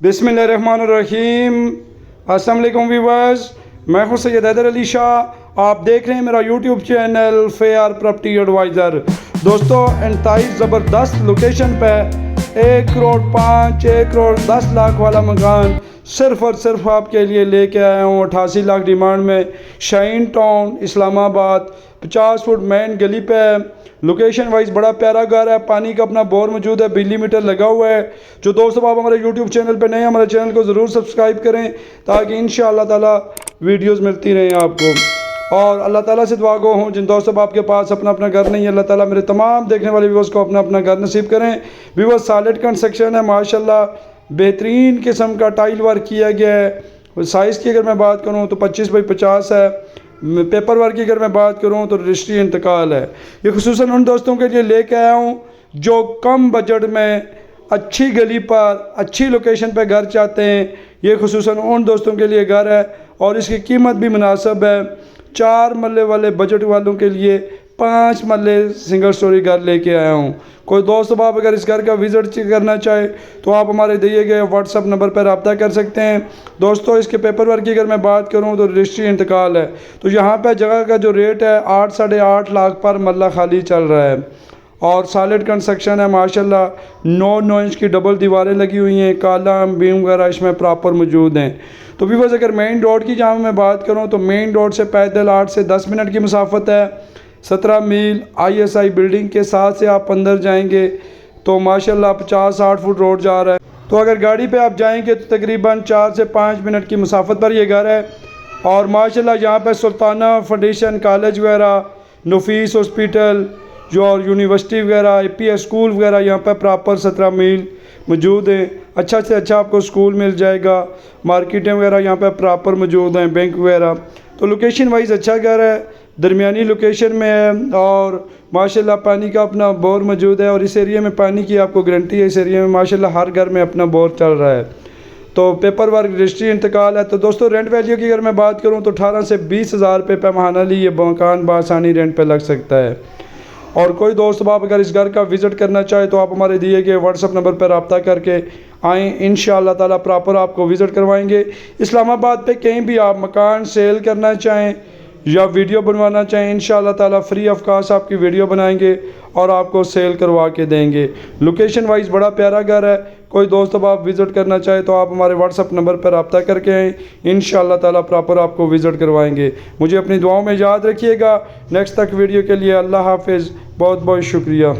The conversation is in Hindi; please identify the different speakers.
Speaker 1: बिस्मिल्लाहिर्रहमानिर्रहीम। अस्सलाम वालेकुम व्यूअर्स, मैं हूं सैयद हैदर अली शाह। आप देख रहे हैं मेरा YouTube channel fair property adviser. दोस्तों, इंतहाई ज़बरदस्त लोकेशन पे 1 करोड़ 5, 1 करोड़ 10 लाख वाला मकान सिर्फ़ और सिर्फ आपके लिए लेके आया हूँ 88 लाख डिमांड में। Shaheen town Islamabad 50 foot main गली पे है। लोकेशन वाइज बड़ा प्यारा घर है। पानी का अपना बोर मौजूद है, बिजली मीटर लगा हुआ है। जो दोस्तों आप हमारे यूट्यूब चैनल पे नए हैं, हमारे चैनल को ज़रूर सब्सक्राइब करें ताकि इंशाअल्लाह ताला वीडियोस मिलती रहें आपको। और अल्लाह ताला से दुआ गो हूँ जिन दोस्तों आपके पास अपना अपना घर नहीं है, अल्लाह ताला मेरे तमाम देखने वाले व्यूअर्स को अपना अपना घर नसीब करें। व्यूअर्स, सॉलिड कंस्ट्रक्शन है माशाल्लाह, बेहतरीन किस्म का टाइल वर्क किया गया है। साइज़ की अगर मैं बात करूँ तो 25 बाई 50 है। पेपर वर्क की अगर मैं बात करूँ तो रजिस्ट्री इंतकाल है। ये खुसूसन उन दोस्तों के लिए लेके आया हूँ जो कम बजट में अच्छी गली पर अच्छी लोकेशन पर घर चाहते हैं। ये खुसूसन उन दोस्तों के लिए घर है और इसकी कीमत भी मुनासिब है। 4 मरले वाले बजट वालों के लिए 5 मरले सिंगल स्टोरी घर लेके आया हूँ। कोई दोस्त आप अगर इस घर का विज़िट करना चाहे तो आप हमारे दिए गए व्हाट्सअप नंबर पर रब्ता कर सकते हैं। दोस्तों, इसके पेपर वर्क की अगर मैं बात करूँ तो रजिस्ट्री इंतकाल है। तो यहाँ पर जगह का जो रेट है 8 साढ़े 8 लाख पर मरला खाली चल रहा है और सॉलिड कंस्ट्रक्शन है माशाल्लाह। 9 इंच की डबल दीवारें लगी हुई हैं, कॉलम बीम वगैरह इसमें प्रॉपर मौजूद हैं। तो भी बस अगर मेन रोड की जहाँ मैं बात करूँ तो मेन रोड से पैदल 8 से 10 मिनट की मुसाफत है। 17 मील ISI बिल्डिंग के साथ से आप अंदर जाएंगे तो माशाल्लाह 50-60 फुट रोड जा रहा है। तो अगर गाड़ी पे आप जाएंगे तो तकरीबन 4 से 5 मिनट की मुसाफत पर ये घर है। और माशाल्लाह यहाँ पे सुल्ताना फाउंडेशन कॉलेज वगैरह, नफीस हॉस्पिटल जो और यूनिवर्सिटी वगैरह, APS स्कूल वगैरह यहाँ पर प्रॉपर 17 मील मौजूद है। अच्छा से अच्छा आपको स्कूल मिल जाएगा, मार्केटें वगैरह यहाँ पर प्रॉपर मौजूद हैं, बैंक वगैरह। तो लोकेशन वाइज अच्छा घर है, दरमियानी लोकेशन में है और माशाल्लाह पानी का अपना बोर मौजूद है। और इस एरिया में पानी की आपको गारंटी है। इस एरिया में माशाल्लाह हर घर में अपना बोर चल रहा है। तो पेपर वर्क रजिस्ट्री इंतकाल है। तो दोस्तों, रेंट वैल्यू की अगर मैं बात करूँ तो 18 से 20 हज़ार रुपये पैमाना ली ये मकान बासानी रेंट पर लग सकता है। और कोई दोस्त आप अगर इस घर का विज़िट करना चाहे तो आप हमारे दिए गए व्हाट्सअप नंबर पर रब्ता करके आएँ, इंशाअल्लाह ताला प्रॉपर आपको विज़िट करवाएंगे। इस्लामाबाद पे कहीं भी आप मकान सेल करना चाहें या वीडियो बनवाना चाहें, इंशाअल्लाह ताला फ्री ऑफ कास्ट आपकी वीडियो बनाएंगे और आपको सेल करवा के देंगे। लोकेशन वाइज बड़ा प्यारा घर है। कोई दोस्त अब आप विज़िट करना चाहे तो आप हमारे व्हाट्सअप नंबर पर रब्ता करके आएँ, इंशाअल्लाह ताला प्रॉपर आपको विज़िट करवाएंगे। मुझे अपनी दुआओं में याद रखिएगा। नेक्स्ट तक वीडियो के लिए अल्लाह हाफिज़। बहुत बहुत शुक्रिया।